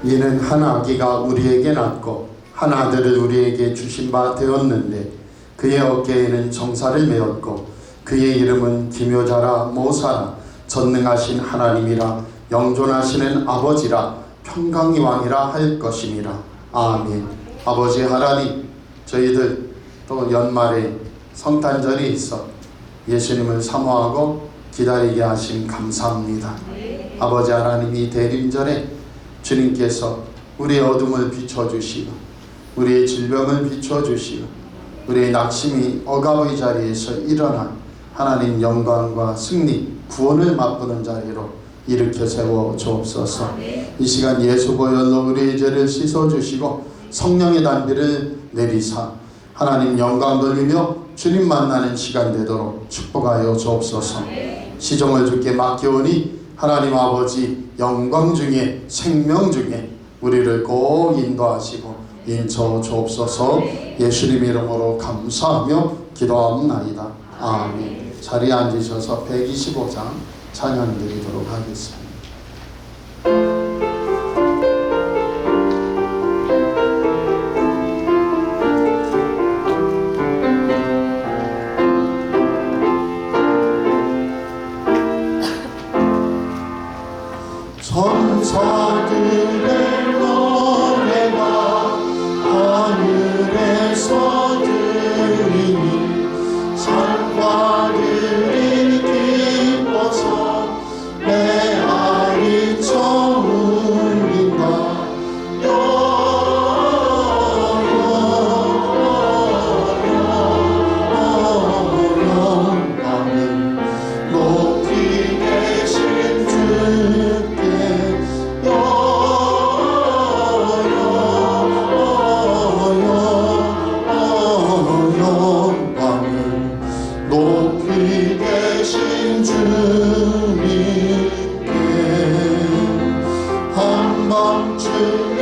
이는 한 아기가 우리에게 낳고 한 아들을 우리에게 주신 바 되었는데 그의 어깨에는 정사를 메었고 그의 이름은 기묘자라 모사라 전능하신 하나님이라 영존하시는 아버지라 평강의 왕이라 할 것임이라. 아멘. 아버지 하나님, 저희들 또 연말에 성탄절이 있어 예수님을 사모하고 기다리게 하심 감사합니다. 아버지 하나님, 이 대림절에 주님께서 우리의 어둠을 비춰주시고 우리의 질병을 비춰주시고 우리의 낙심이 억압의 자리에서 일어나 하나님 영광과 승리, 구원을 맛보는 자리로 일으켜 세워 주옵소서. 이 시간 예수 보혈로 우리의 죄를 씻어주시고 성령의 단비를 내리사 하나님 영광 돌리며 주님 만나는 시간 되도록 축복하여 주옵소서. 시종을 주께 맡겨오니 하나님 아버지 영광 중에 생명 중에 우리를 꼭 인도하시고 인쳐 주옵소서. 예수님 이름으로 감사하며 기도하옵나이다. 아멘. 자리에 앉으셔서 125장 찬양 드리도록 하겠습니다. 천사들의 노래가 하늘에서 들리니 산과들이 기뻐서 메아리 쳐울린다. 영광을 높이 계신 주께 높이 계신 주님께 한밤중에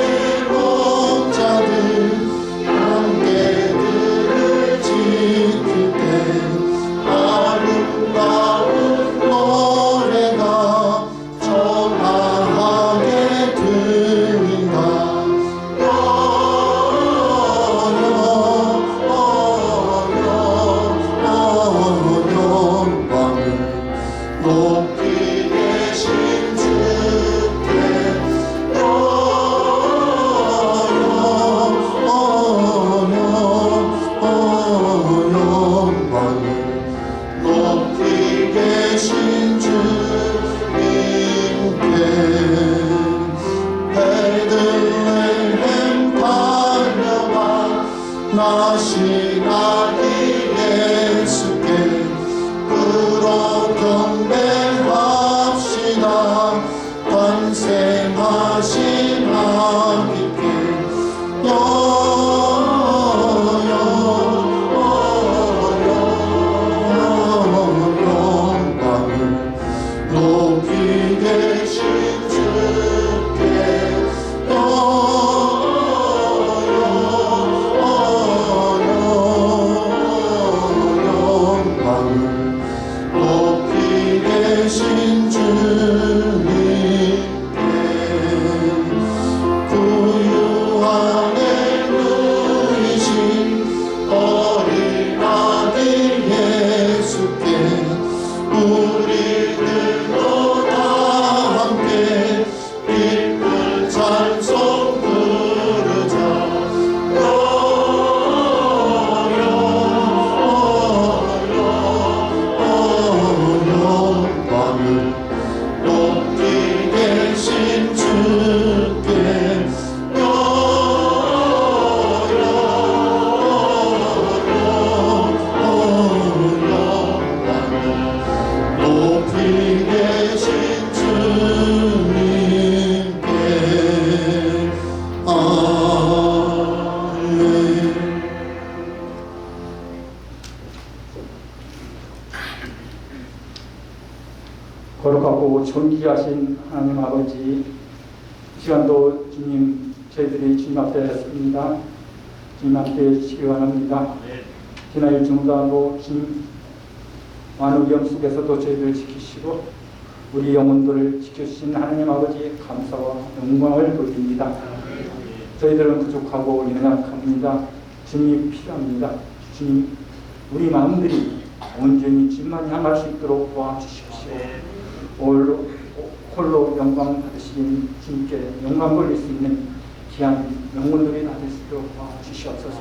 목자들 양떼들을 지킬 때 아름다운 노래가 청아하게 들린다. 높이 계신 주께 영광을 높이 계신 주님께 베들레헴 달려가 나시나기 예수께 경배합시다. 탄생하신 아기께 영광을 높이 계신 주께 영광을 높이 계신 주님께 구유하게 누이신 어린 아들 예수께 우리들도 다 함께 기쁜 찬송 부르자. 영광을 높이 계신 주께 영광을 높이 계신 주님께 아멘. 거룩하고 존귀하신 하나님 아버지, 이 시간도 주님, 저희들이 주님 앞에 섭니다. 주님 앞에 지기 원합니다. 지난 일 중단하고 긴 많은 위험 속에서도 저희들을 지키시고 우리 영혼들을 지켜주신 하나님 아버지 감사와 영광을 돌립니다. 저희들은 부족하고 연약합니다. 주님이 필요합니다. 주님, 우리 마음들이 온전히 주님만 향할 수 있도록 도와주십시오. 홀로 영광 받으신 주님께 영광 돌릴 수 있는 귀한 영혼들이 다 될 수 있도록 도와주시옵소서.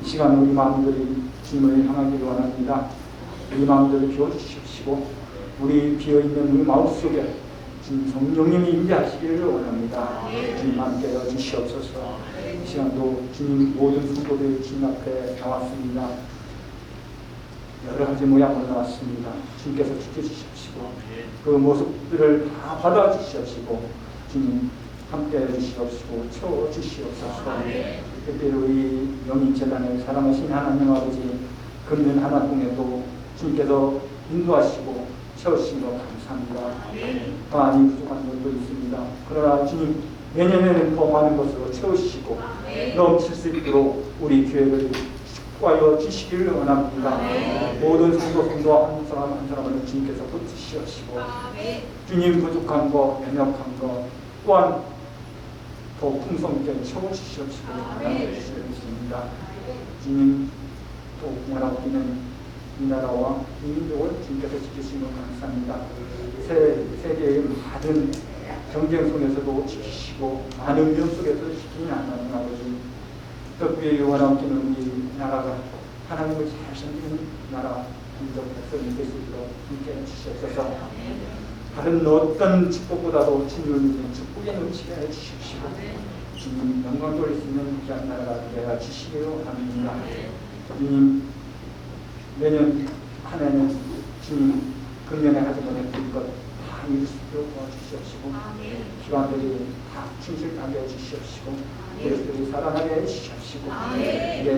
이 시간 우리 마음들이 주님을 향하기를 원합니다. 우리 마음들을 비워주십시오. 우리 비어있는 우리 마음속에 주님 성령님이 임재하시기를 원합니다. 주님 함께 해주시옵소서. 이 시간도 주님 모든 성도들이 주님 앞에 나왔습니다. 여러 가지 모양으로 나왔습니다. 주님께서 지켜주십시오. 그 모습들을 다 받아주시옵시고 주님 함께 해주시옵시고 채워주시옵소서. 특별히 우리 영인재단을 사랑하신 하나님 아버지 금년 한 해 동에도 주님께서 인도하시고 채우신 것 감사합니다. 많이 부족한 점도 있습니다. 그러나 주님 내년에는 더 많은 것으로 채우시고 넘칠 수 있도록 우리 교회를 축복하여 주시기를 원합니다. 모든 성도 한 사람 한 사람을 주님께서 붙이시옵시고 주님 부족한 것, 연약한 것 또한 더 풍성하게 채워주시옵시고 기도드리겠습니다. 주님 또 공활하기는 이 나라와 이 민족을 주님께서 지키시는 것 감사합니다. 세계의 많은 경쟁 속에서도 지키시고 많은 위험 속에서 지키는 하나님 아버지 특별히 원하기는 우리 나라가 하나님을 잘 섬기는 나라 민족 백성이 될 수 있도록 함께 해주시옵소서. 다른 어떤 축복보다도 주님을 믿는 축복에 넘치게 해주십시오. 주님 영광 돌릴 수 있는 귀한 나라가 되어 주시기를 원합니다. 주님 내년 한 해는 주님 금년에 하지 못했던 것 다 이룰 수 있도록 도와주시옵시고 기관들이 다 충실하게 해주시옵시고 그리스도를 사랑하게 해주시옵시고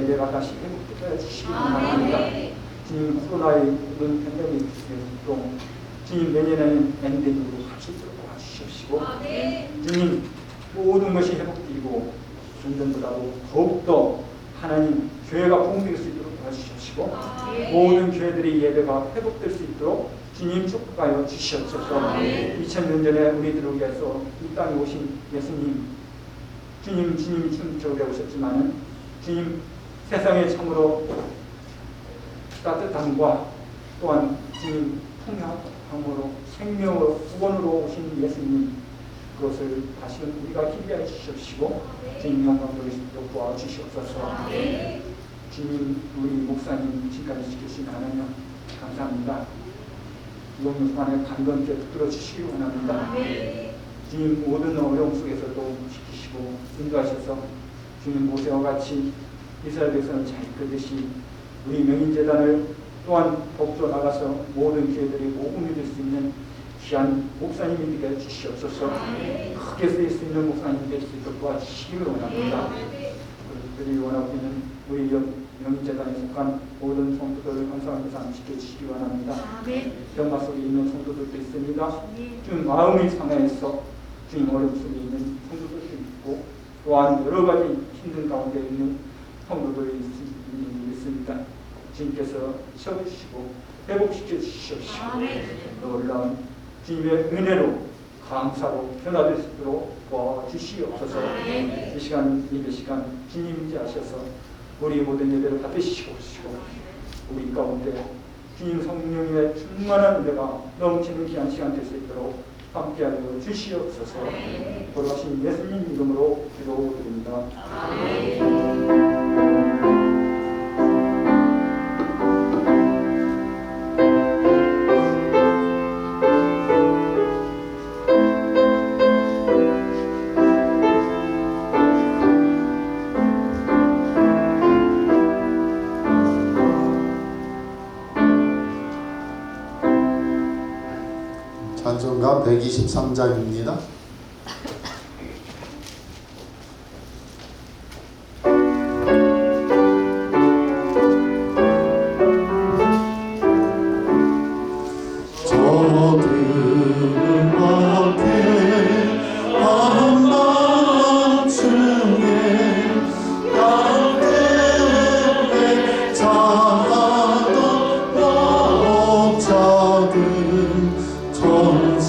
내가 다시 회복되게 해주시기 바랍니다. 주님 코로나의 이런 팬데믹도 주님 내년에는 엔딩으로 갈 수 있도록 도와주시옵시고 주님 모든 것이 회복되고 전전보다도 더욱더 하나님 교회가 부흥될 수 있도록 도와주시옵시고 모든 교회들이 예배가 회복될 수 있도록 주님 축복하여 주시옵소서. 2000년 전에 우리들을 위해서 이 땅에 오신 예수님 주님이 춘천에 오셨지만 주님 세상에 참으로 따뜻함과 또한 주님 풍요함으로 생명으로 구원으로 오신 예수님 그것을 다시금 우리가 기대해 주시옵시고 주님 영광 돌리시도록 도와주시옵소서. 주님 우리 목사님 지금까지 지키신 하나님 감사합니다. 이번 안에 강건케 붙들어 주시기 원합니다. 주님 모든 어려움 속에서도 지키시고 인도하셔서 주님 모세와 같이 이스라엘 백성을 잘 이끌듯이 우리 명인재단을 또한 더욱더 나가서 모든 교회들이 모금이 될 수 있는 귀한 목사님이 되게 해주시옵소서. 크게 쓰일 수 있는 목사님이 될 수 있도록 도와주시기를 원합니다. 그들이 원하기는 우리 영인재단에 속한 모든 성도들을 항상 지켜주시기 원합니다. 병마 속에 있는 성도들도 있습니다. 주님 마음이 상해서 주님 어려움 속에 있는 성도들도 있고 또한 여러 가지 힘든 가운데 있는 성도들이 있습니다. 주님께서 채워주시고 회복시켜 주시옵시고 놀라운 주님의 은혜로 감사로 변화될 수 있도록 도와주시옵소서. 이 시간 예배 시간 주님 임재하셔서 우리 모든 예배를 받으시고 우리 가운데 주님 성령의 충만한 은혜가 넘치는 귀한 시간 될 수 있도록 함께하여 주시옵소서. 돌아가신 예수님 이름으로 기도드립니다. 찬송가 123장입니다. 저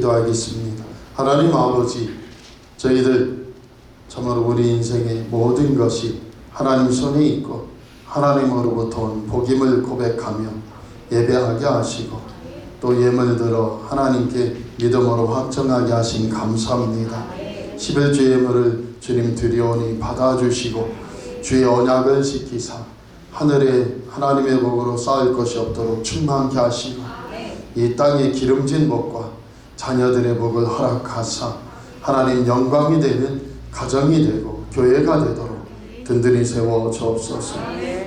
기도하겠습니다. 하나님 아버지, 저희들 참으로 우리 인생의 모든 것이 하나님 손에 있고 하나님으로부터 온 복임을 고백하며 예배하게 하시고 또 예물 들어 하나님께 믿음으로 확정하게 하신 감사합니다. 11주 예물을 주님 드리오니 받아주시고 주의 언약을 지키사 하늘에 하나님의 복으로 쌓을 것이 없도록 충만케 하시고 이 땅의 기름진 복과 자녀들의 복을 허락하사 하나님 영광이 되는 가정이 되고 교회가 되도록 든든히 세워 주옵소서.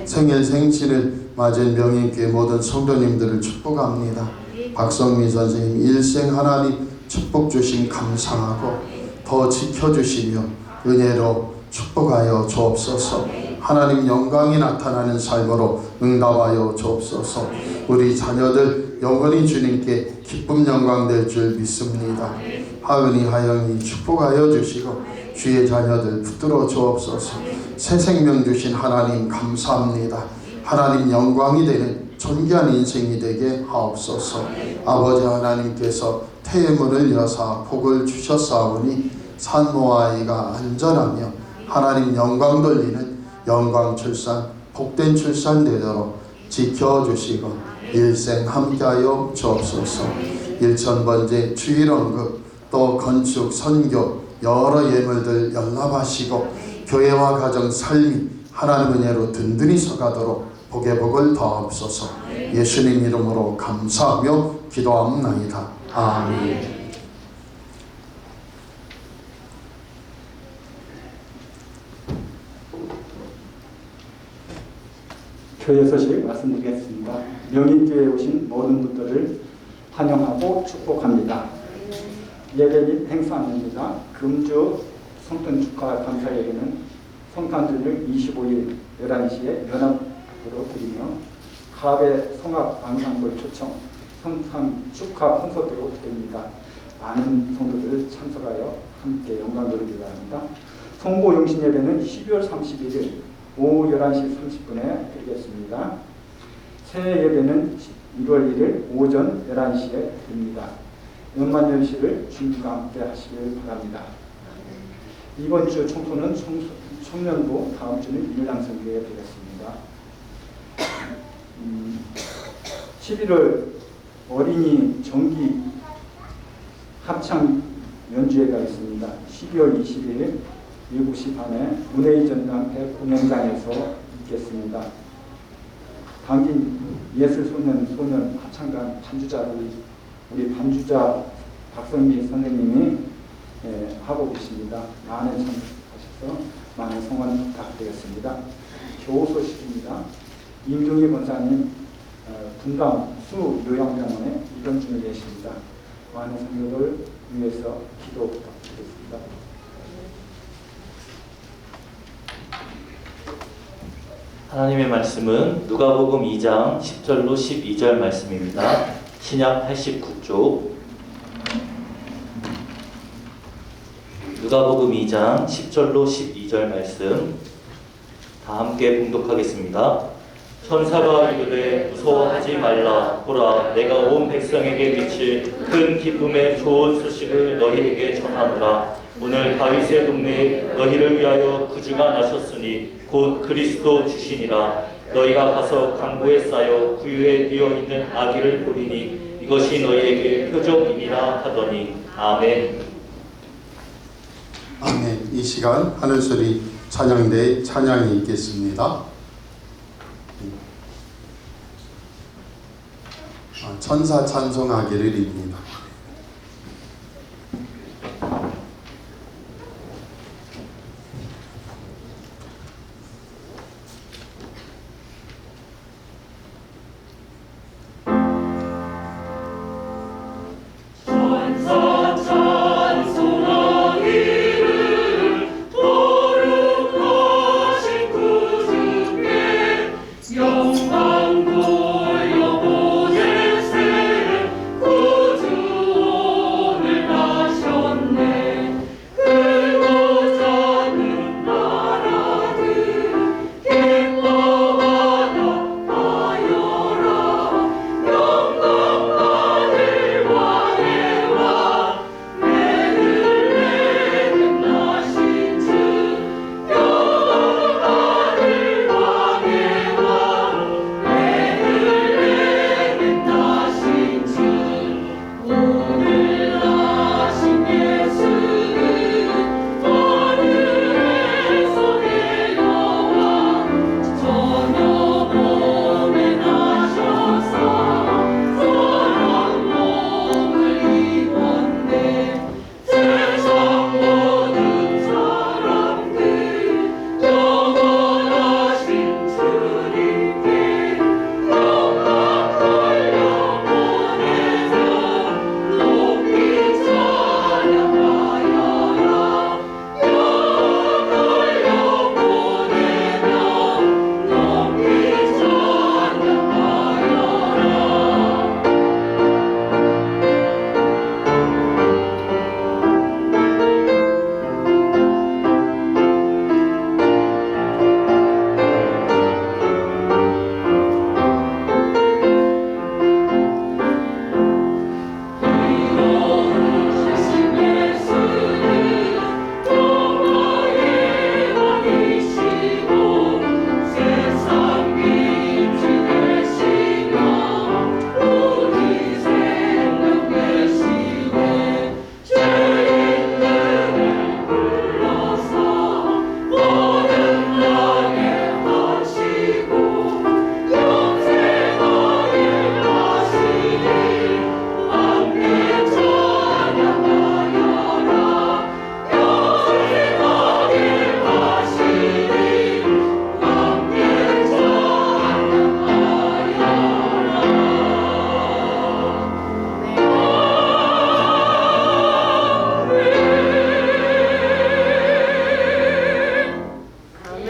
생일 생신을 맞은 명인교회 모든 성도님들을 축복합니다. 박성민 선생님 일생 하나님 축복 주심 감사하고 더 지켜주시며 은혜로 축복하여 주옵소서. 하나님 영광이 나타나는 삶으로 응답하여 주옵소서. 우리 자녀들 영원히 주님께 기쁨 영광 될 줄 믿습니다. 하은이 하영이 축복하여 주시고 주의 자녀들 붙들어 주옵소서. 새 생명 주신 하나님 감사합니다. 하나님 영광이 되는 존귀한 인생이 되게 하옵소서. 아버지 하나님께서 태문을 여사 복을 주셨사오니 산모와 아이가 안전하며 하나님 영광 돌리는 영광 출산 복된 출산 되도록 지켜주시고 일생 함께하여 주옵소서. 1000번째 주일 언급 또 건축 선교 여러 예물들 연락하시고 교회와 가정 삶이 하나님 은혜로 든든히 서가도록 복의 복을 더하옵소서. 예수님 이름으로 감사하며 기도합나이다. 아멘. 교회 소식 말씀드리겠습니다. 명인교회에 오신 모든 분들을 환영하고 축복합니다. 예배 및 행사입니다. 금주 성탄 축하 감사 예배는 성탄주를 25일 11시에 연합으로 드리며 가배 성악 방상골 초청 성탄 축하 콘서트로 드립니다. 많은 성도들 참석하여 함께 영광 돌리기 바랍니다. 성보 용신 예배는 12월 31일 오후 11시 30분에 드리겠습니다. 새해 예배는 1월 1일 오전 11시에 드립니다. 연만연시를 주님과 함께 하시길 바랍니다. 이번 주 청소는 청년부, 다음 주는 일랑성교회 되겠습니다. 11월 어린이 정기 합창 연주회가 있습니다. 12월 20일 7시 반에 문혜희 전당회 공연장에서 있겠습니다. 당긴 예술소년 합창단 반주자를 우리 반주자 박성미 선생님이 하고 계십니다. 많은 참석하셔서 많은 성원 부탁드리겠습니다. 교우 소식입니다. 임종희 권사님 분당 수 요양병원에 입원 중에 계십니다. 많은 성도들 위해서 기도 부탁드리겠습니다. 하나님의 말씀은 누가복음 2장 10절로 12절 말씀입니다. 신약 89쪽 누가복음 2장 10절로 12절 말씀 다 함께 봉독하겠습니다. 천사가 이르되 무서워하지 말라. 보라, 내가 온 백성에게 미칠 큰 기쁨의 좋은 소식을 너희에게 전하노라. 오늘 다윗의 동네에 너희를 위하여 구주가 나셨으니 곧 그리스도 주시니라. 너희가 가서 강보에 쌓여 구유에 뛰어있는 아기를 보리니 이것이 너희에게 표적이니라 하더니 아멘. 아멘. 이 시간 하늘소리 찬양대에 찬양이 있겠습니다. 천사 찬송하기를입니다.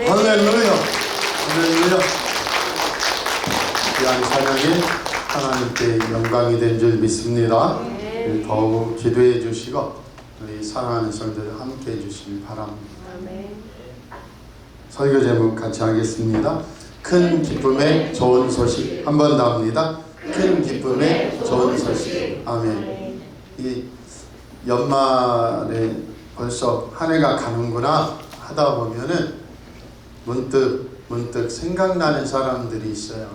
할렐루야. 할렐루야. 귀한 찬양이 하나님께 영광이 된 줄 믿습니다. 더욱 기도해 주시고 우리 사랑하는 성도들 함께 해 주시기 바랍니다. 설교 제목 같이 하겠습니다. 큰 기쁨의 좋은 소식. 한 번 더 합니다. 큰 기쁨의 좋은 소식. 아멘. 이 연말에 벌써 한 해가 가는구나 하다 보면은 문득 생각나는 사람들이 있어요.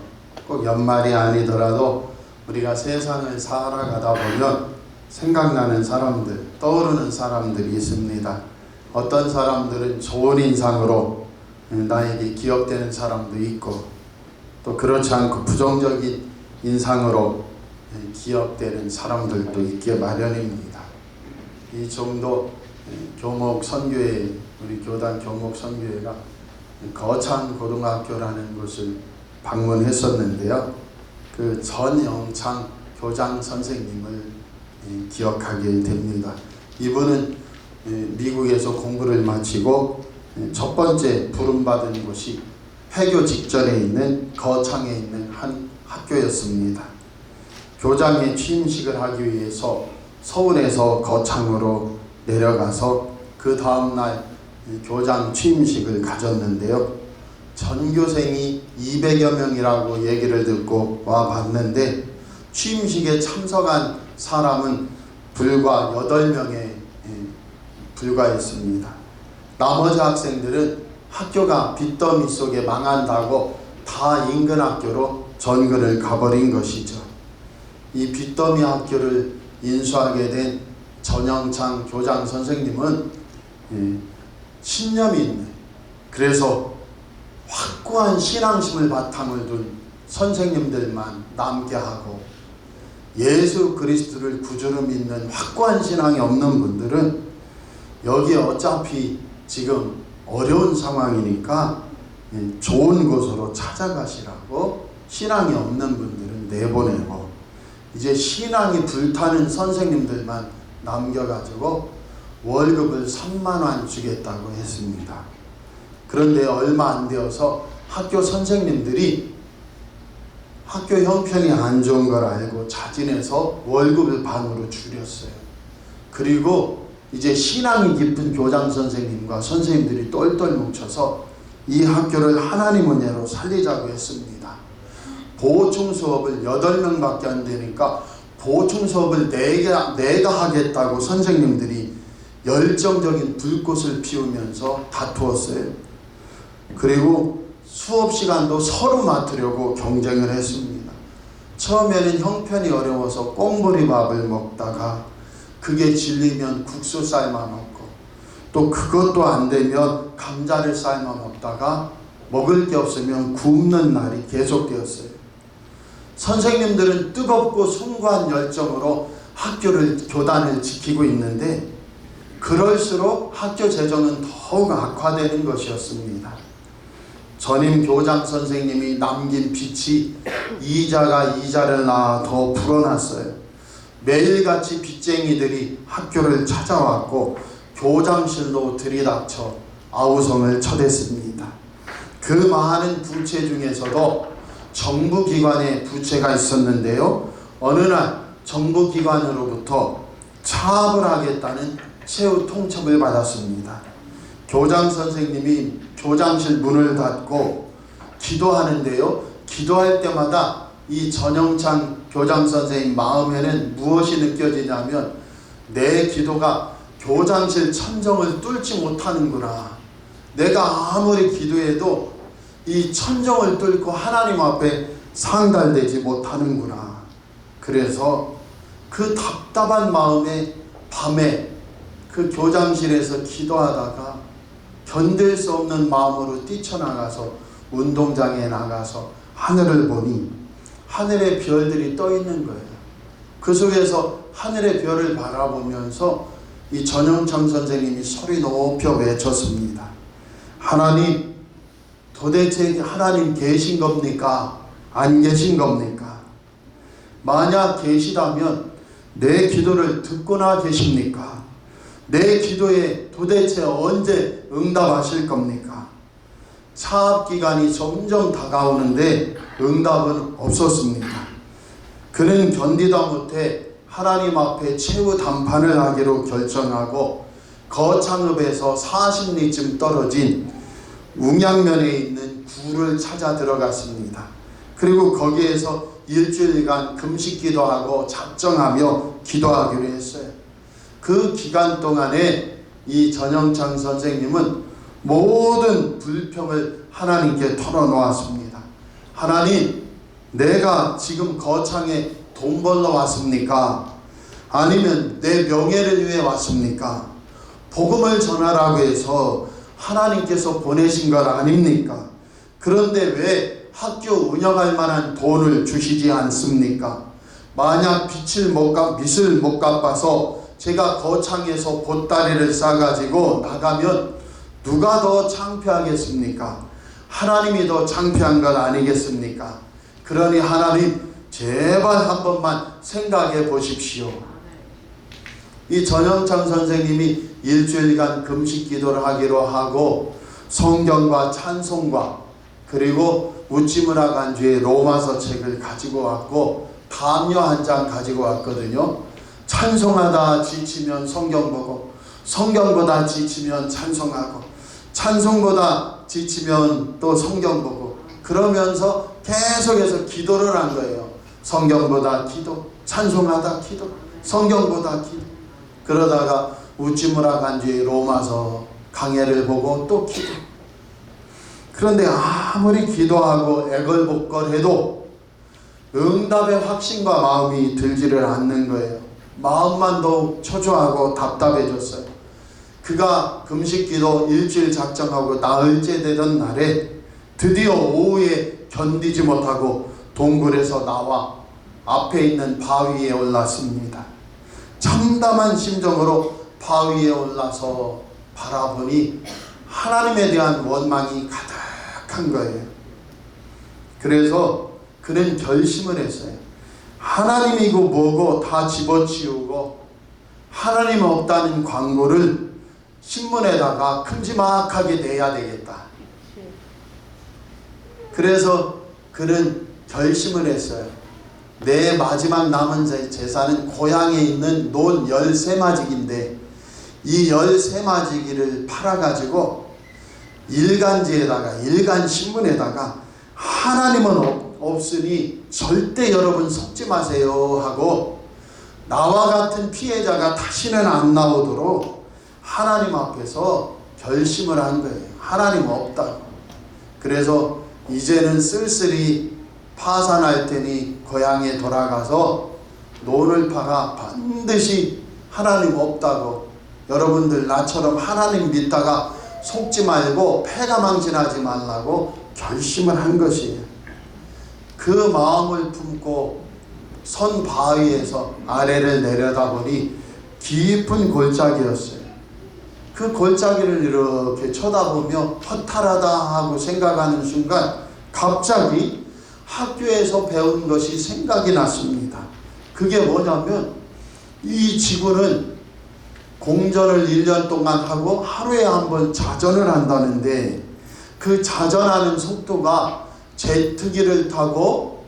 꼭 연말이 아니더라도 우리가 세상을 살아가다 보면 생각나는 사람들, 떠오르는 사람들이 있습니다. 어떤 사람들은 좋은 인상으로 나에게 기억되는 사람도 있고, 또 그렇지 않고 부정적인 인상으로 기억되는 사람들도 있기에 마련입니다. 이 정도 교목 선교회, 우리 교단 교목 선교회가 거창 고등학교라는 곳을 방문했었는데요. 그 전영창 교장 선생님을 기억하게 됩니다. 이분은 미국에서 공부를 마치고 첫 번째 부름받은 곳이 해교 직전에 있는 거창에 있는 한 학교였습니다. 교장의 취임식을 하기 위해서 서울에서 거창으로 내려가서 그 다음날 교장 취임식을 가졌는데요. 전교생이 200여 명이라고 얘기를 듣고 와봤는데 취임식에 참석한 사람은 불과 8명에 불과했습니다. 나머지 학생들은 학교가 빚더미 속에 망한다고 다 인근 학교로 전근을 가버린 것이죠. 이 빚더미 학교를 인수하게 된 전영창 교장 선생님은 신념이 있는, 그래서 확고한 신앙심을 바탕을 둔 선생님들만 남게 하고, 예수 그리스도를 구주로 믿는 확고한 신앙이 없는 분들은 여기 어차피 지금 어려운 상황이니까 좋은 곳으로 찾아가시라고 신앙이 없는 분들은 내보내고, 이제 신앙이 불타는 선생님들만 남겨가지고 월급을 3만 원 주겠다고 했습니다. 그런데 얼마 안 되어서 학교 선생님들이 학교 형편이 안 좋은 걸 알고 자진해서 월급을 반으로 줄였어요. 그리고 이제 신앙이 깊은 교장 선생님과 선생님들이 똘똘 뭉쳐서 이 학교를 하나님 은혜로 살리자고 했습니다. 보충 수업을 8명밖에 안 되니까 보충 수업을 내가 하겠다고 선생님들이 열정적인 불꽃을 피우면서 다투었어요. 그리고 수업 시간도 서로 맡으려고 경쟁을 했습니다. 처음에는 형편이 어려워서 꽁보리밥을 먹다가 그게 질리면 국수 삶아 먹고, 또 그것도 안 되면 감자를 삶아 먹다가 먹을 게 없으면 굶는 날이 계속되었어요. 선생님들은 뜨겁고 숭고한 열정으로 교단을 지키고 있는데, 그럴수록 학교 재정은 더욱 악화되는 것이었습니다. 전임 교장 선생님이 남긴 빚이 이자가 이자를 낳아 더 불어났어요. 매일같이 빚쟁이들이 학교를 찾아왔고 교장실로 들이닥쳐 아우성을 쳐댔습니다. 그 많은 부채 중에서도 정부기관의 부채가 있었는데요, 어느 날 정부기관으로부터 차압을 하겠다는 최후 통첩을 받았습니다. 교장 선생님이 교장실 문을 닫고 기도하는데요, 기도할 때마다 이 전영창 교장 선생님 마음에는 무엇이 느껴지냐면, 내 기도가 교장실 천정을 뚫지 못하는구나. 내가 아무리 기도해도 이 천정을 뚫고 하나님 앞에 상달되지 못하는구나. 그래서 그 답답한 마음에 밤에 그 교장실에서 기도하다가 견딜 수 없는 마음으로 뛰쳐나가서 운동장에 나가서 하늘을 보니 하늘의 별들이 떠 있는 거예요. 그 속에서 하늘의 별을 바라보면서 이 전영창 선생님이 소리 높여 외쳤습니다. 하나님, 도대체 하나님 계신 겁니까? 안 계신 겁니까? 만약 계시다면 내 기도를 듣고나 계십니까? 내 기도에 도대체 언제 응답하실 겁니까? 사업기간이 점점 다가오는데 응답은 없었습니다. 그는 견디다 못해 하나님 앞에 최후 단판을 하기로 결정하고 거창읍에서 40리쯤 떨어진 웅양면에 있는 굴을 찾아 들어갔습니다. 그리고 거기에서 일주일간 금식 기도하고 작정하며 기도하기로 했어요. 그 기간 동안에 이 전영창 선생님은 모든 불평을 하나님께 털어놓았습니다. 하나님, 내가 지금 거창에 돈 벌러 왔습니까? 아니면 내 명예를 위해 왔습니까? 복음을 전하라고 해서 하나님께서 보내신 것 아닙니까? 그런데 왜 학교 운영할 만한 돈을 주시지 않습니까? 만약 밑을 못 갚아서 제가 거창에서 보따리를 싸가지고 나가면 누가 더 창피하겠습니까? 하나님이 더 창피한 것 아니겠습니까? 그러니 하나님, 제발 한 번만 생각해 보십시오. 이 전영창 선생님이 일주일간 금식 기도를 하기로 하고 성경과 찬송과 그리고 우찌무라 간주의 로마서 책을 가지고 왔고 담요 한 장 가지고 왔거든요. 찬송하다 지치면 성경 보고, 성경보다 지치면 찬송하고, 찬송보다 지치면 또 성경 보고, 그러면서 계속해서 기도를 한 거예요. 성경보다 기도, 찬송하다 기도, 성경보다 기도. 그러다가 우찌무라 간주의 로마서 강해를 보고 또 기도. 그런데 아무리 기도하고 애걸복걸해도 응답의 확신과 마음이 들지를 않는 거예요. 마음만 더욱 초조하고 답답해졌어요. 그가 금식기도 일주일 작정하고 나흘째 되던 날에 드디어 오후에 견디지 못하고 동굴에서 나와 앞에 있는 바위에 올랐습니다. 참담한 심정으로 바위에 올라서 바라보니 하나님에 대한 원망이 가득한 거예요. 그래서 그는 결심을 했어요. 하나님이고 뭐고 다 집어치우고 하나님 없다는 광고를 신문에다가 큼지막하게 내야 되겠다. 그래서 그는 결심을 했어요. 내 마지막 남은 재산은 고향에 있는 논 13마지기인데 이 13마지기를 팔아가지고 일간지에다가 일간신문에다가 하나님은 없으니 절대 여러분 속지 마세요 하고 나와 같은 피해자가 다시는 안 나오도록 하나님 앞에서 결심을 한 거예요. 하나님 없다고. 그래서 이제는 쓸쓸히 파산할 테니 고향에 돌아가서 논을 팔아 반드시 하나님 없다고 여러분들 나처럼 하나님 믿다가 속지 말고 패가망신하지 말라고 결심을 한 것이에요. 그 마음을 품고 선 바위에서 아래를 내려다보니 깊은 골짜기였어요. 그 골짜기를 이렇게 쳐다보며 허탈하다 하고 생각하는 순간 갑자기 학교에서 배운 것이 생각이 났습니다. 그게 뭐냐면 이 지구는 공전을 1년 동안 하고 하루에 한 번 자전을 한다는데 그 자전하는 속도가 제트기를 타고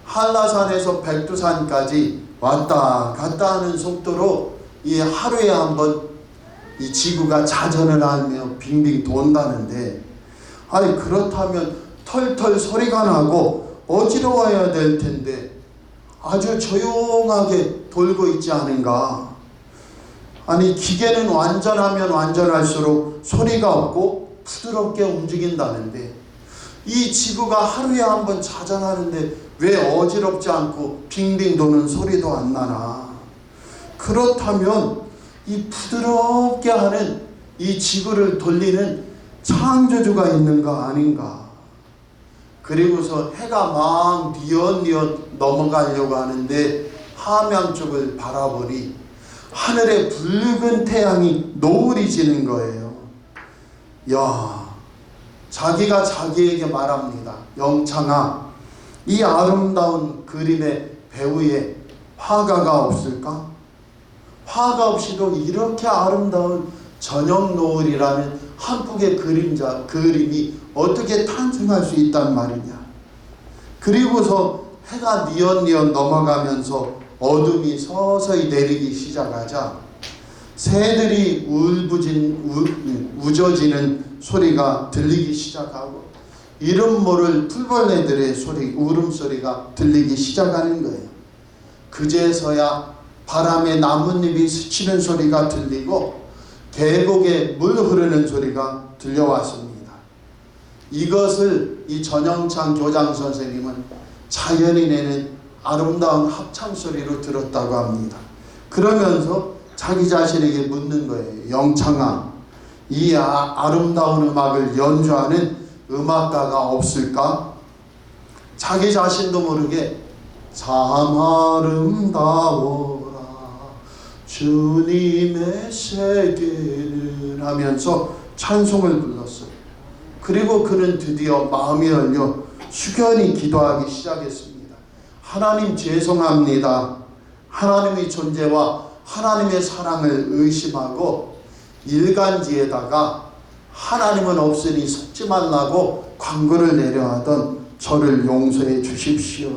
한라산에서 백두산까지 왔다 갔다 하는 속도로 이 하루에 한 번 이 지구가 자전을 하며 빙빙 돈다는데 아니 그렇다면 털털 소리가 나고 어지러워야 될 텐데 아주 조용하게 돌고 있지 않은가. 아니 기계는 완전하면 완전할수록 소리가 없고 부드럽게 움직인다는데 이 지구가 하루에 한 번 자전하는데 왜 어지럽지 않고 빙빙 도는 소리도 안 나나. 그렇다면 이 부드럽게 하는 이 지구를 돌리는 창조주가 있는 거 아닌가. 그리고서 해가 막 뉘엿뉘엿 넘어가려고 하는데 함양 쪽을 바라보니 하늘에 붉은 태양이 노을이 지는 거예요. 야, 자기가 자기에게 말합니다. 영창아, 이 아름다운 그림의 배우에 화가가 없을까? 화가 없이도 이렇게 아름다운 저녁 노을이라는 한국의 그림이 어떻게 탄생할 수 있단 말이냐. 그리고서 해가 뉘엿뉘엿 넘어가면서 어둠이 서서히 내리기 시작하자 새들이 우저지는 소리가 들리기 시작하고 이름 모를 풀벌레들의 소리, 울음소리가 들리기 시작하는 거예요. 그제서야 바람에 나뭇잎이 스치는 소리가 들리고 계곡에 물 흐르는 소리가 들려왔습니다. 이것을 이 전영창 교장 선생님은 자연이 내는 아름다운 합창소리로 들었다고 합니다. 그러면서 자기 자신에게 묻는 거예요. 영창아, 이 아름다운 음악을 연주하는 음악가가 없을까? 자기 자신도 모르게 참 아름다워라 주님의 세계는 하면서 찬송을 불렀어요. 그리고 그는 드디어 마음이 열려 숙연히 기도하기 시작했습니다. 하나님 죄송합니다. 하나님의 존재와 하나님의 사랑을 의심하고 일간지에다가 하나님은 없으니 속지 말라고 광고를 내려하던 저를 용서해 주십시오.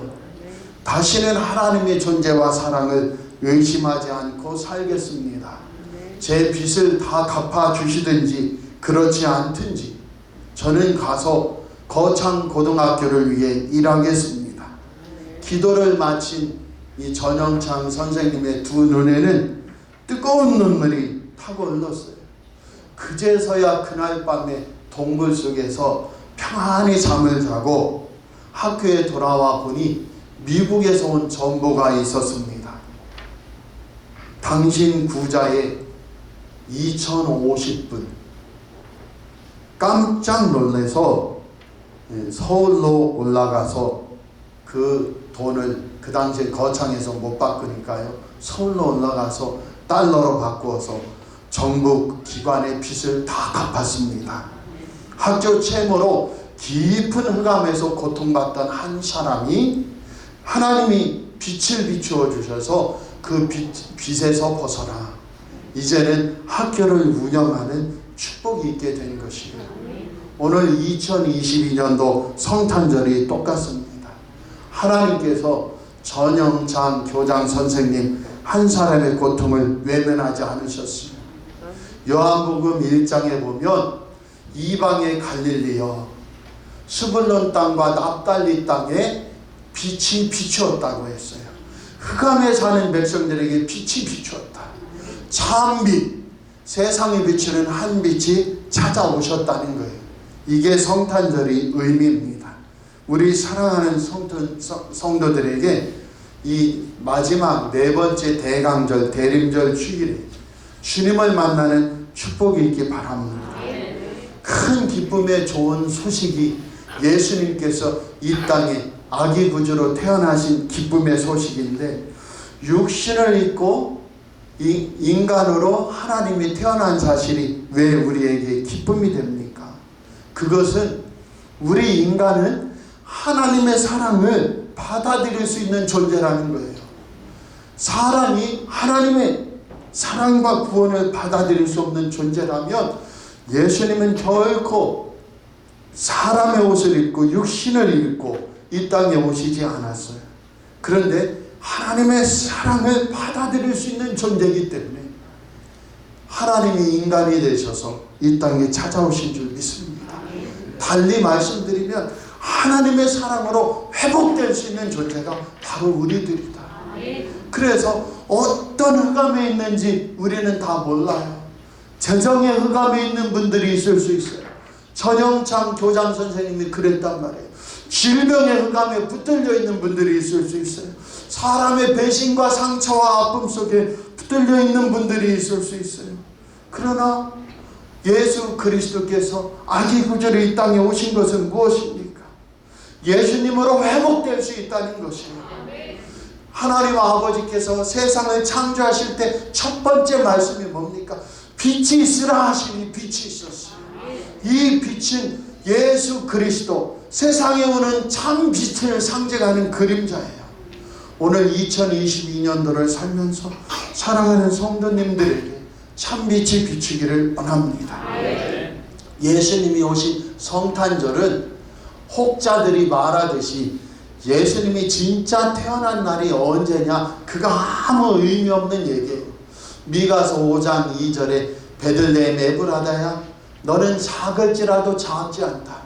다시는 하나님의 존재와 사랑을 의심하지 않고 살겠습니다. 제 빚을 다 갚아주시든지 그렇지 않든지 저는 가서 거창고등학교를 위해 일하겠습니다. 기도를 마친 이 전영창 선생님의 두 눈에는 뜨거운 눈물이 타고 흘렀어요. 그제서야 그날 밤에 동굴 속에서 평안히 잠을 자고 학교에 돌아와 보니 미국에서 온 전보가 있었습니다. 당신 구자에 2050분 깜짝 놀라서 서울로 올라가서 그 돈을 그 당시에 거창에서 못 바꾸니까요. 서울로 올라가서 달러로 바꾸어서 정부 기관의 빚을 다 갚았습니다. 학교 채무로 깊은 흑암에서 고통받던 한 사람이 하나님이 빛을 비추어 주셔서 그 빚에서 벗어나 이제는 학교를 운영하는 축복이 있게 된 것이에요. 오늘 2022년도 성탄절이 똑같습니다. 하나님께서 전영장 교장 선생님 한 사람의 고통을 외면하지 않으셨어요. 요한복음 1장에 보면 이방의 갈릴리여 스불론 땅과 납달리 땅에 빛이 비추었다고 했어요. 흑암에 사는 백성들에게 빛이 비추었다. 참빛, 세상에 비추는 한 빛이 찾아오셨다는 거예요. 이게 성탄절의 의미입니다. 우리 사랑하는 성도들에게 이 마지막 네 번째 대강절 대림절 주일에 주님을 만나는 축복이 있기 바랍니다. 큰 기쁨의 좋은 소식이 예수님께서 이 땅에 아기 구주로 태어나신 기쁨의 소식인데, 육신을 입고 인간으로 하나님이 태어난 사실이 왜 우리에게 기쁨이 됩니까? 그것은 우리 인간은 하나님의 사랑을 받아들일 수 있는 존재라는 거예요. 사람이 하나님의 사랑과 구원을 받아들일 수 없는 존재라면 예수님은 결코 사람의 옷을 입고 육신을 입고 이 땅에 오시지 않았어요. 그런데 하나님의 사랑을 받아들일 수 있는 존재이기 때문에 하나님이 인간이 되셔서 이 땅에 찾아오신 줄 믿습니다. 달리 말씀드리면 하나님의 사랑으로 회복될 수 있는 존재가 바로 우리들이다. 그래서 어떤 흑암에 있는지 우리는 다 몰라요. 재정의 흑암에 있는 분들이 있을 수 있어요. 전영창 교장 선생님이 그랬단 말이에요. 질병의 흑암에 붙들려 있는 분들이 있을 수 있어요. 사람의 배신과 상처와 아픔 속에 붙들려 있는 분들이 있을 수 있어요. 그러나 예수 그리스도께서 아기 구주로 이 땅에 오신 것은 무엇입니까? 예수님으로 회복될 수 있다는 것이에요. 하나님 아버지께서 세상을 창조하실 때 첫 번째 말씀이 뭡니까? 빛이 있으라 하시니 빛이 있었어요. 이 빛은 예수 그리스도, 세상에 오는 참 빛을 상징하는 그림자예요. 오늘 2022년도를 살면서 사랑하는 성도님들에게 참 빛이 비추기를 원합니다. 예수님이 오신 성탄절은 혹자들이 말하듯이 예수님이 진짜 태어난 날이 언제냐, 그가 아무 의미 없는 얘기예요. 미가서 5장 2절에 베들레헴 에브라다야 너는 작을지라도 작지 않다.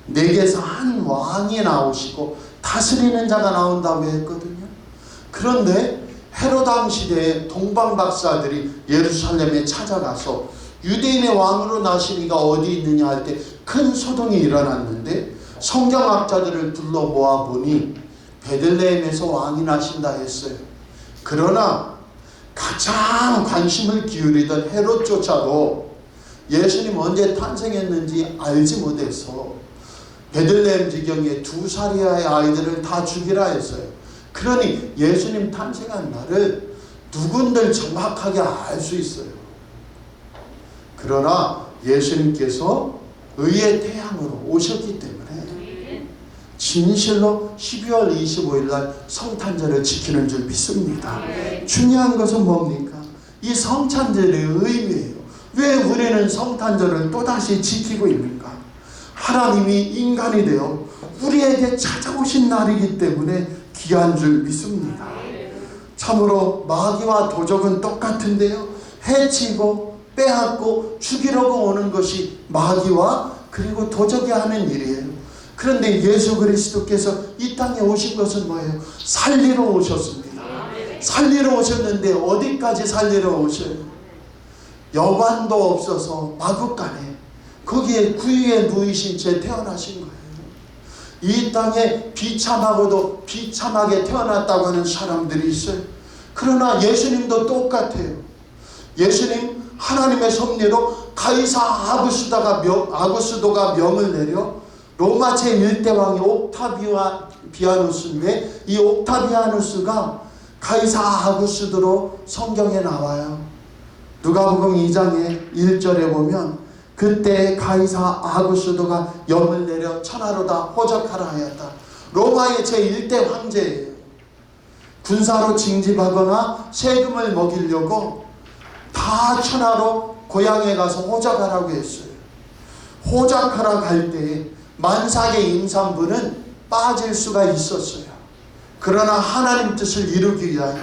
내게서 한 왕이 나오시고 다스리는 자가 나온다고 했거든요. 그런데 헤로당 시대에 동방박사들이 예루살렘에 찾아가서 유대인의 왕으로 나신 이가 어디 있느냐 할 때 큰 소동이 일어났는데 성경학자들을 불러 모아보니 베들레헴에서 왕이 나신다 했어요. 그러나 가장 관심을 기울이던 헤롯조차도 예수님 언제 탄생했는지 알지 못해서 베들레헴 지경에 2살 이하의 아이들을 다 죽이라 했어요. 그러니 예수님 탄생한 날을 누군들 정확하게 알 수 있어요. 그러나 예수님께서 의의 태양으로 오셨기 때문에 진실로 12월 25일 날 성탄절을 지키는 줄 믿습니다. 중요한 것은 뭡니까? 이 성탄절의 의미예요. 왜 우리는 성탄절을 또다시 지키고 있는가? 하나님이 인간이 되어 우리에게 찾아오신 날이기 때문에 귀한 줄 믿습니다. 참으로 마귀와 도적은 똑같은데요. 해치고 빼앗고 죽이려고 오는 것이 마귀와 그리고 도적이 하는 일이에요. 그런데 예수 그리스도께서 이 땅에 오신 것은 뭐예요? 살리러 오셨습니다. 살리러 오셨는데 어디까지 살리러 오셔요? 여관도 없어서 마구간에 거기에 구유에 누이신 채 태어나신 거예요. 이 땅에 비참하고도 비참하게 태어났다고 하는 사람들이 있어요. 그러나 예수님도 똑같아요. 예수님 하나님의 섭리로 가이사 아구스도가 명을 내려 로마 제1대 왕이 옥타비아누스인데, 이 옥타비아누스가 가이사 아구스도로 성경에 나와요. 누가복음 2장의 1절에 보면 그때 가이사 아구스도가 명을 내려 천하로 다 호적하라 하였다. 로마의 제1대 황제예요. 군사로 징집하거나 세금을 먹이려고 다 천하로 고향에 가서 호적하라고 했어요. 호적하러 갈 때에 만삭의 임산부는 빠질 수가 있었어요. 그러나 하나님 뜻을 이루기 위하여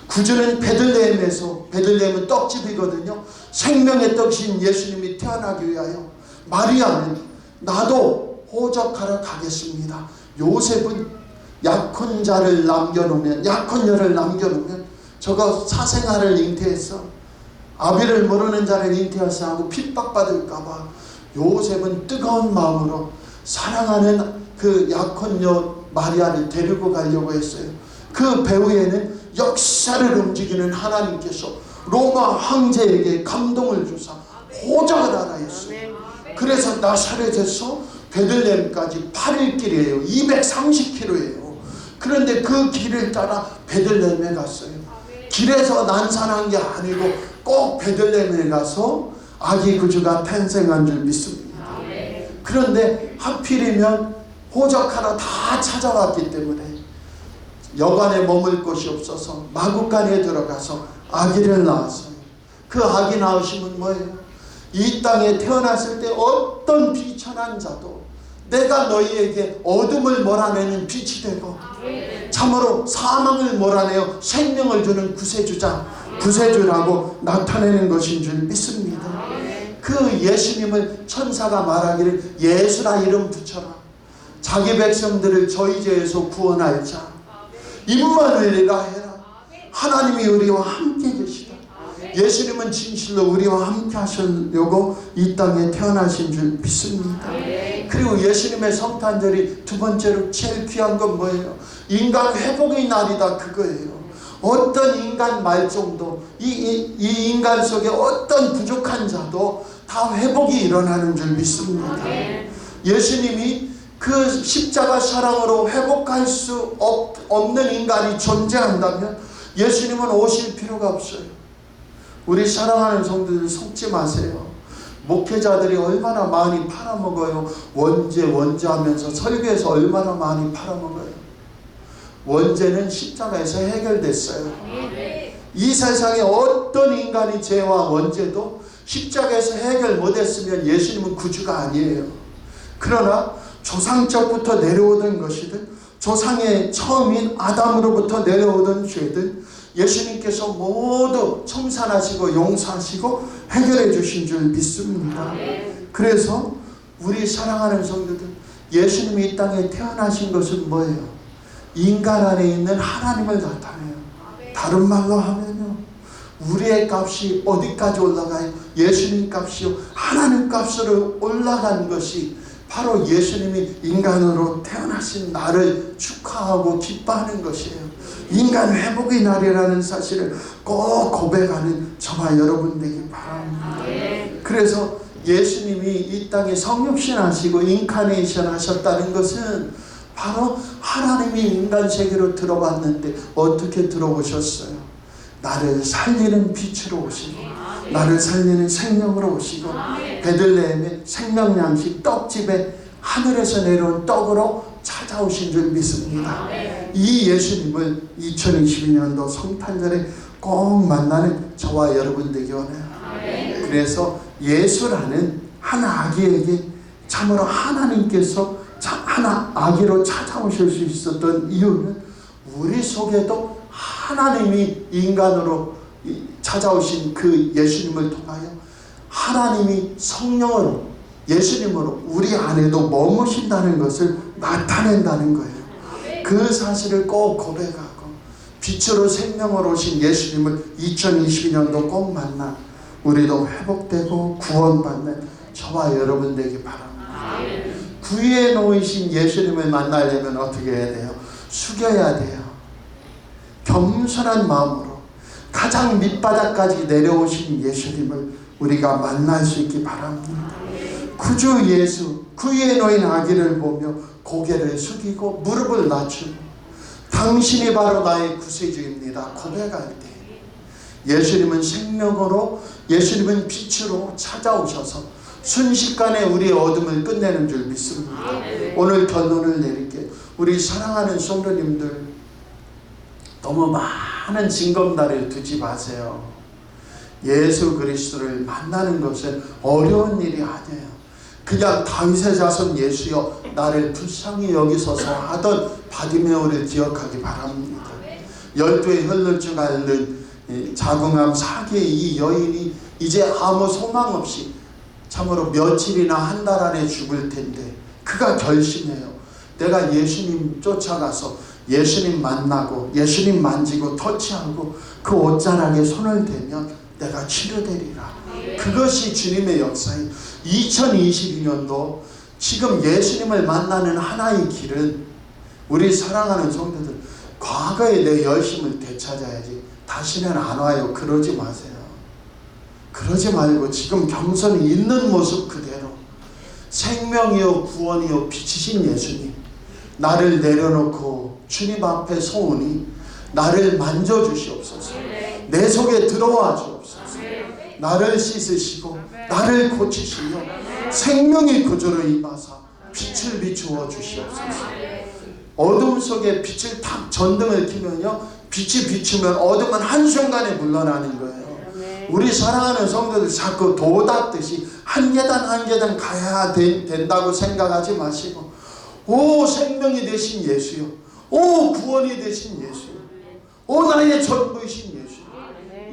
구주는 베들레헴에서, 베들레헴은 떡집이거든요, 생명의 떡이신 예수님이 태어나기 위하여 마리아는 나도 호적하러 가겠습니다. 요셉은 약혼자를 남겨놓으면, 약혼녀를 남겨놓으면 저거 사생활을 잉태해서 아비를 모르는 자를 잉태해서 하고 핍박받을까봐 요셉은 뜨거운 마음으로 사랑하는 그 약혼녀 마리아를 데리고 가려고 했어요. 그 배후에는 역사를 움직이는 하나님께서 로마 황제에게 감동을 주사 호적을 하라 했어요. 그래서 나사렛에서 베들레헴까지 8일 길이에요. 230km예요. 그런데 그 길을 따라 베들레헴에 갔어요. 길에서 난산한 게 아니고 꼭 베들레헴에 가서 아기 구주가 탄생한 줄 믿습니다. 그런데 하필이면 호적하러 다 찾아왔기 때문에 여관에 머물 곳이 없어서 마구간에 들어가서 아기를 낳았어요. 그 아기 낳으시면 뭐예요? 이 땅에 태어났을 때 어떤 비천한 자도 내가 너희에게 어둠을 몰아내는 빛이 되고 참으로 사망을 몰아내어 생명을 주는 구세주라고 나타내는 것인 줄 믿습니다. 그 예수님을 천사가 말하기를 예수라 이름 붙여라. 자기 백성들을 저희 죄에서 구원할 자 임마누엘이라 해라. 하나님이 우리와 함께 계시다. 예수님은 진실로 우리와 함께 하시려고 이 땅에 태어나신 줄 믿습니다. 그리고 예수님의 성탄절이 두 번째로 제일 귀한 건 뭐예요? 인간 회복의 날이다, 그거예요. 어떤 인간 말종도 이 인간 속에 어떤 부족한 자도 다 회복이 일어나는 줄 믿습니다. 예수님이 그 십자가 사랑으로 회복할 수 없는 인간이 존재한다면 예수님은 오실 필요가 없어요. 우리 사랑하는 성도들 속지 마세요. 목회자들이 얼마나 많이 팔아먹어요. 원죄 하면서 설교에서 얼마나 많이 팔아먹어요. 원죄는 십자가에서 해결됐어요. 이 세상에 어떤 인간이 죄와 원죄도 십자가에서 해결 못했으면 예수님은 구주가 아니에요. 그러나 조상적부터 내려오던 것이든 조상의 처음인 아담으로부터 내려오던 죄든 예수님께서 모두 청산하시고 용서하시고 해결해 주신 줄 믿습니다. 그래서 우리 사랑하는 성도들, 예수님이 이 땅에 태어나신 것은 뭐예요? 인간 안에 있는 하나님을 나타내요. 다른 말로 하면요, 우리의 값이 어디까지 올라가요? 예수님 값이요, 하나님 값으로 올라간 것이 바로 예수님이 인간으로 태어나신 날을 축하하고 기뻐하는 것이에요. 인간 회복의 날이라는 사실을 꼭 고백하는 저와 여러분 되기 바랍니다. 그래서 예수님이 이 땅에 성육신 하시고 인카네이션 하셨다는 것은 바로 하나님이 인간 세계로 들어왔는데 어떻게 들어오셨어요? 나를 살리는 빛으로 오시고 나를 살리는 생명으로 오시고 베들레헴의 생명양식 떡집에 하늘에서 내려온 떡으로 찾아오신 줄 믿습니다. 이 예수님을 2022년도 성탄절에 꼭 만나는 저와 여러분 되기 원해요. 그래서 예수라는 한 아기에게 참으로 하나님께서 하나 아기로 찾아오실 수 있었던 이유는 우리 속에도 하나님이 인간으로 찾아오신 그 예수님을 통하여 하나님이 성령으로 예수님으로 우리 안에도 머무신다는 것을 나타낸다는 거예요. 그 사실을 꼭 고백하고 빛으로 생명으로 오신 예수님을 2022년도 꼭 만나 우리도 회복되고 구원받는 저와 여러분 되기 바랍니다. 구유에 놓이신 예수님을 만나려면 어떻게 해야 돼요? 숙여야 돼요. 겸손한 마음으로 가장 밑바닥까지 내려오신 예수님을 우리가 만날 수 있기 바랍니다. 구주 예수, 그 위에 놓인 아기를 보며 고개를 숙이고 무릎을 낮추고 당신이 바로 나의 구세주입니다 고백할 때 예수님은 생명으로, 예수님은 빛으로 찾아오셔서 순식간에 우리의 어둠을 끝내는 줄 믿습니다. 오늘 결론을 내릴게요. 우리 사랑하는 성도님들, 너무 많은 징검다리를 두지 마세요. 예수 그리스도를 만나는 것은 어려운 일이 아니에요. 그냥 다윗의 자손 예수여 나를 불쌍히 여기소서 하던 바디메오를 기억하기 바랍니다. 12의 혈루증 앓는 자궁암 4기의 이 여인이 이제 아무 소망 없이 참으로 며칠이나 한 달 안에 죽을 텐데 그가 결심해요. 내가 예수님 쫓아가서 예수님 만나고 예수님 만지고 터치하고 그 옷자락에 손을 대면 내가 치료되리라. 그것이 주님의 역사예요. 2022년도 지금 예수님을 만나는 하나의 길은 우리 사랑하는 성도들, 과거에 내 열심을 되찾아야지 다시는 안 와요. 그러지 마세요. 그러지 말고 지금 겸손히 있는 모습 그대로 생명이요 구원이요 빛이신 예수님, 나를 내려놓고 주님 앞에 서오니 나를 만져주시옵소서. 내 속에 들어와 주옵소서. 나를 씻으시고 나를 고치시며 생명의 구조로 임하사 빛을 비추어 주시옵소서. 어둠 속에 빛을 탁 전등을 켜면요, 빛이 비추면 어둠은 한순간에 물러나는 거예요. 우리 사랑하는 성도들 자꾸 도 닦듯이 한 계단 한 계단 가야 된다고 생각하지 마시고, 오 생명이 되신 예수요, 오 구원이 되신 예수요, 오 나의 전부이신 예수요,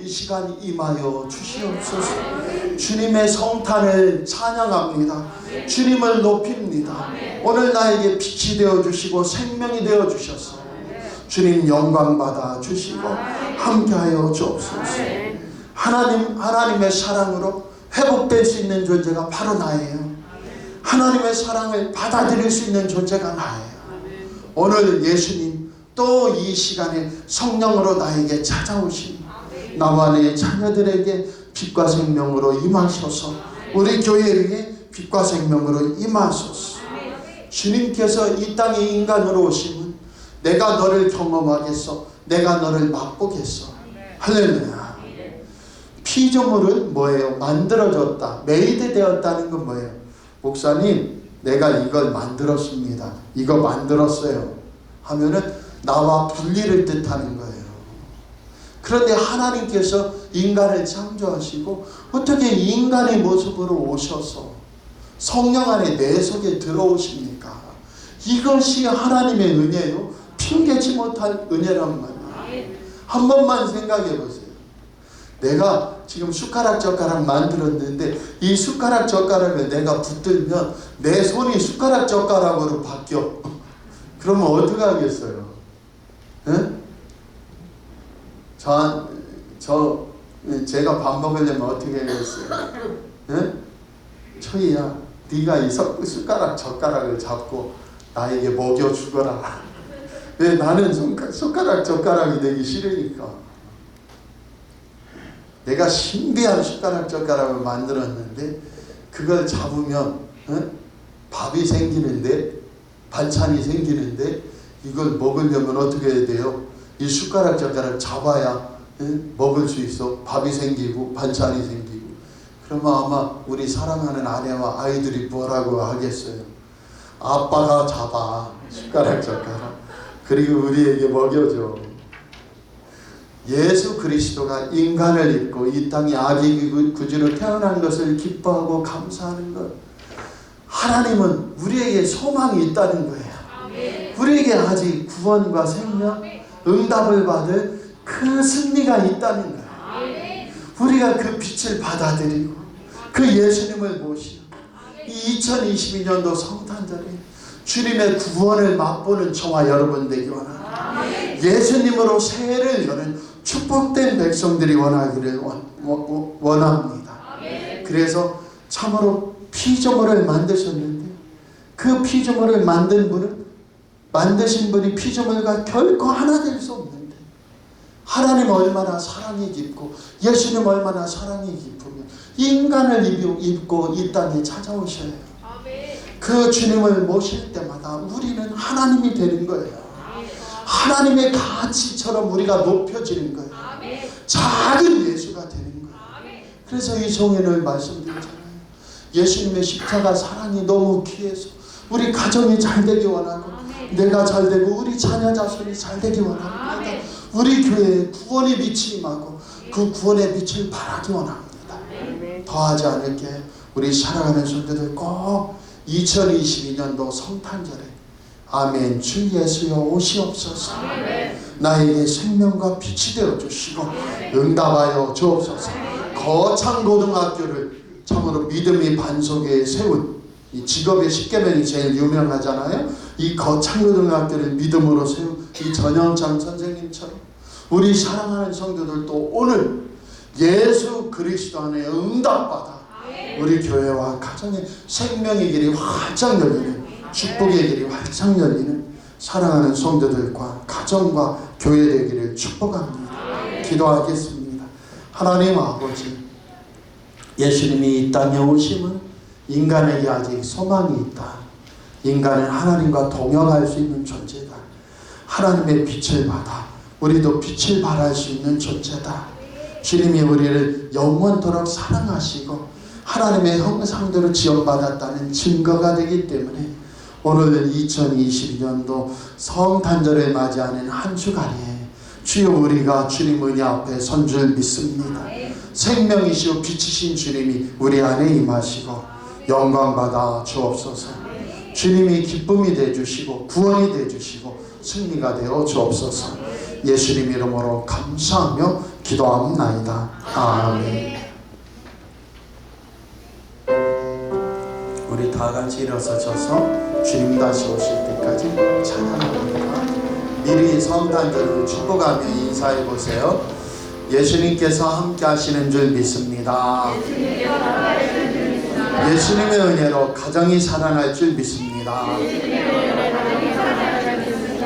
이 시간 임하여 주시옵소서. 주님의 성탄을 찬양합니다. 주님을 높입니다. 오늘 나에게 빛이 되어주시고 생명이 되어주셔서 주님 영광 받아 주시고 함께하여 주옵소서. 하나님의 사랑으로 회복될 수 있는 존재가 바로 나예요. 하나님의 사랑을 받아들일 수 있는 존재가 나예요. 오늘 예수님 또 이 시간에 성령으로 나에게 찾아오신 나와 내 자녀들에게 빛과 생명으로 임하셔서 우리 교회 위에 빛과 생명으로 임하소서. 주님께서 이 땅에 인간으로 오시면 내가 너를 경험하겠어, 내가 너를 맛보겠어. 할렐루야. 피조물은 뭐예요? 만들어졌다, 메이드 되었다는 건 뭐예요? 목사님 내가 이걸 만들었습니다, 이거 만들었어요 하면은 나와 분리를 뜻하는 거예요. 그런데 하나님께서 인간을 창조하시고 어떻게 인간의 모습으로 오셔서 성령 안에 내 속에 들어오십니까? 이것이 하나님의 은혜요, 핑계치 못할 은혜란 말이에요. 한 번만 생각해 보세요. 내가 지금 숟가락 젓가락 만들었는데 이 숟가락 젓가락을 내가 붙들면 내 손이 숟가락 젓가락으로 바뀌어. 그러면 어떻게 하겠어요? 제가 밥 먹으려면 어떻게 하겠어요? 초이야, 네가 이 숟가락 젓가락을 잡고 나에게 먹여 주거라. 왜? 나는 숟가락 젓가락이 되기 싫으니까. 내가 신비한 숟가락 젓가락을 만들었는데 그걸 잡으면 밥이 생기는데, 반찬이 생기는데, 이걸 먹으려면 어떻게 해야 돼요? 이 숟가락 젓가락 잡아야 먹을 수 있어. 밥이 생기고 반찬이 생기고. 그러면 아마 우리 사랑하는 아내와 아이들이 뭐라고 하겠어요? 아빠가 잡아 숟가락 젓가락, 그리고 우리에게 먹여줘. 예수 그리스도가 인간을 입고 이 땅에 아기 구주로 태어난 것을 기뻐하고 감사하는 것, 하나님은 우리에게 소망이 있다는 거예요. 우리에게 아직 구원과 생명, 응답을 받을 그 승리가 있다는 거예요. 우리가 그 빛을 받아들이고 그 예수님을 모시고 이 2022년도 성탄절에 주님의 구원을 맛보는 저와 여러분 되기 원합니다. 예수님으로 새해를 여는 축복된 백성들이 원하기를 원합니다. 그래서 참으로 피조물을 만드셨는데 그 피조물을 만드신 분이 피조물과 결코 하나 될 수 없는데 하나님 얼마나 사랑이 깊고 예수님 얼마나 사랑이 깊으면 인간을 입고 이 땅에 찾아오셔요. 그 주님을 모실 때마다 우리는 하나님이 되는 거예요. 하나님의 가치처럼 우리가 높여지는 거예요. 작은 예수가 되는 거예요. 그래서 이 종일을 말씀드리잖아요. 예수님의 십자가 사랑이 너무 귀해서 우리 가정이 잘 되기 원하고 내가 잘 되고 우리 자녀 자손이 잘 되기 원합니다. 우리 교회에 구원의 빛이 임하고 그 구원의 빛을 발하기 원합니다. 더하지 않을게 우리 사랑하는 성도들 꼭 2022년도 성탄절에 아멘 주 예수여 오시옵소서. 나에게 생명과 빛이 되어주시고 응답하여 주옵소서. 거창 고등학교를 참으로 믿음이 반석에 세운 이 직업의 10계명이 제일 유명하잖아요. 이 거창 고등학교를 믿음으로 세운 이 전영창 선생님처럼 우리 사랑하는 성도들도 오늘 예수 그리스도 안에 응답받아 우리 교회와 가정의 생명의 길이 활짝 열리는 축복의 길이 활짝 열리는 사랑하는 성도들과 가정과 교회 되기를 축복합니다. 기도하겠습니다. 하나님 아버지, 예수님이 이 땅에 오심은 인간에게 아직 소망이 있다. 인간은 하나님과 동역할 수 있는 존재다. 하나님의 빛을 받아 우리도 빛을 발할 수 있는 존재다. 주님이 우리를 영원토록 사랑하시고 하나님의 형상대로 지원받았다는 증거가 되기 때문에 오늘 2022년도 성탄절을 맞이하는 한 주간에 주여 우리가 주님 은혜 앞에 선 줄 믿습니다. 생명이시오 빛이신 주님이 우리 안에 임하시고 영광받아 주옵소서. 주님이 기쁨이 되어주시고 구원이 되어주시고 승리가 되어 주옵소서. 예수님 이름으로 감사하며 기도합나이다. 아멘. 우리 다 같이 일어서셔서 주님 다시 오실 때까지 찬양합니다. 미리 성탄절을 축복하며 인사해 보세요. 예수님께서 함께 하시는 줄 믿습니다. 예수님의 은혜로 가정이 살아날 줄 믿습니다.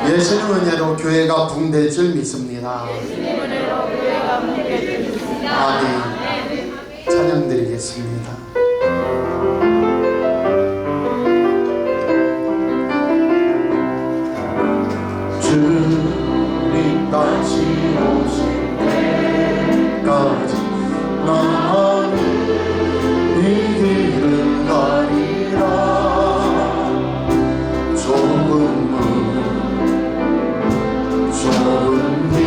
예수님 은혜로 교회가 붕될 줄 믿습니다. 아멘. 찬양 드리겠습니다. 주님 다시 오실 때까지 나는 이 길을 가리라. 좁은 길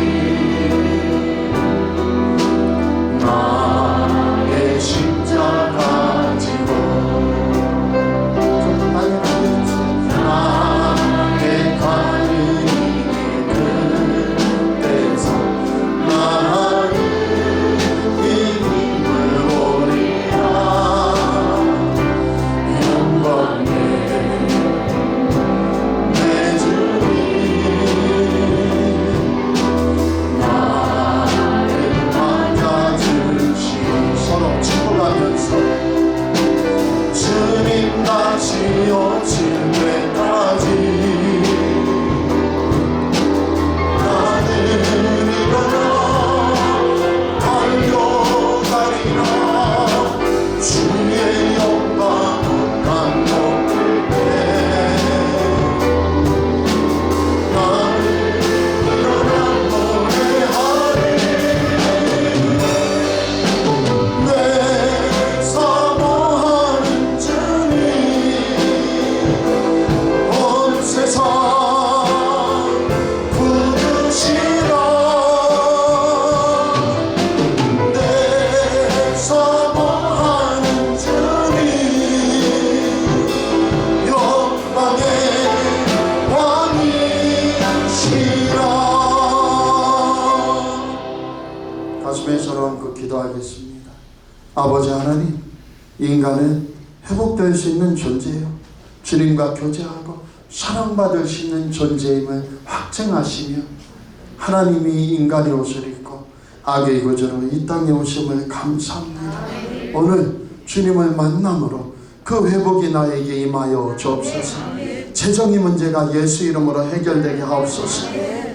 나의 십자가 지고 나의 가는 그때서 나는 이 힘을 오리라. 영광의 내 주님 나를 맞아주시고 서로 축복하면서 주님 다시 오실 때까지 주의 영광 강 높을 때 나를 일어나 노래하리. 내 사모하는 주님 온 세상 부르시라. 내 사모하는 주님 영광의 왕이시라. 가슴에 손을 얹고 기도하겠습니다. 아버지 하나님, 인간은 회복될 수 있는 존재요, 주님과 교제하고 사랑받을 수 있는 존재임을 확증하시며 하나님이 인간의 옷을 입고 악의 구주로 이 땅에 오심을 감사합니다. 오늘 주님을 만남으로 그 회복이 나에게 임하여 주옵소서. 재정의 문제가 예수 이름으로 해결되게 하옵소서.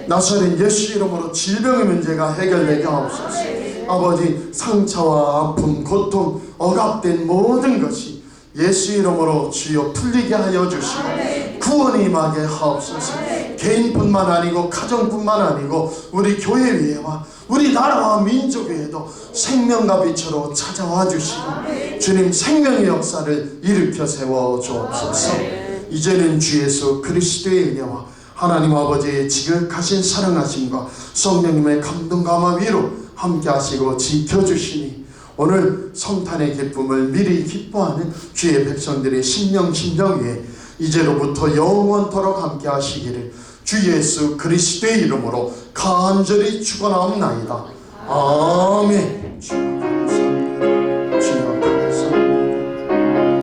나사렛 예수 이름으로 질병의 문제가 해결되게 하옵소서. 아버지, 상처와 아픔, 고통, 억압된 모든 것이 예수 이름으로 주여 풀리게 하여 주시고 구원이 임하게 하옵소서. 개인뿐만 아니고 가정뿐만 아니고 우리 교회 위에와 우리 나라와 민족 위에도 생명과 빛으로 찾아와 주시고 주님 생명의 역사를 일으켜 세워 주옵소서. 이제는 주 예수 그리스도의 은혜와 하나님 아버지의 지극하신 사랑하심과 성령님의 감동과 위로 함께 하시고 지켜주시니 오늘 성탄의 기쁨을 미리 기뻐하는 주의 백성들의 심령 위에 이제로부터 영원토록 함께 하시기를 주 예수 그리스도의 이름으로 간절히 축원하옵나이다. 아멘.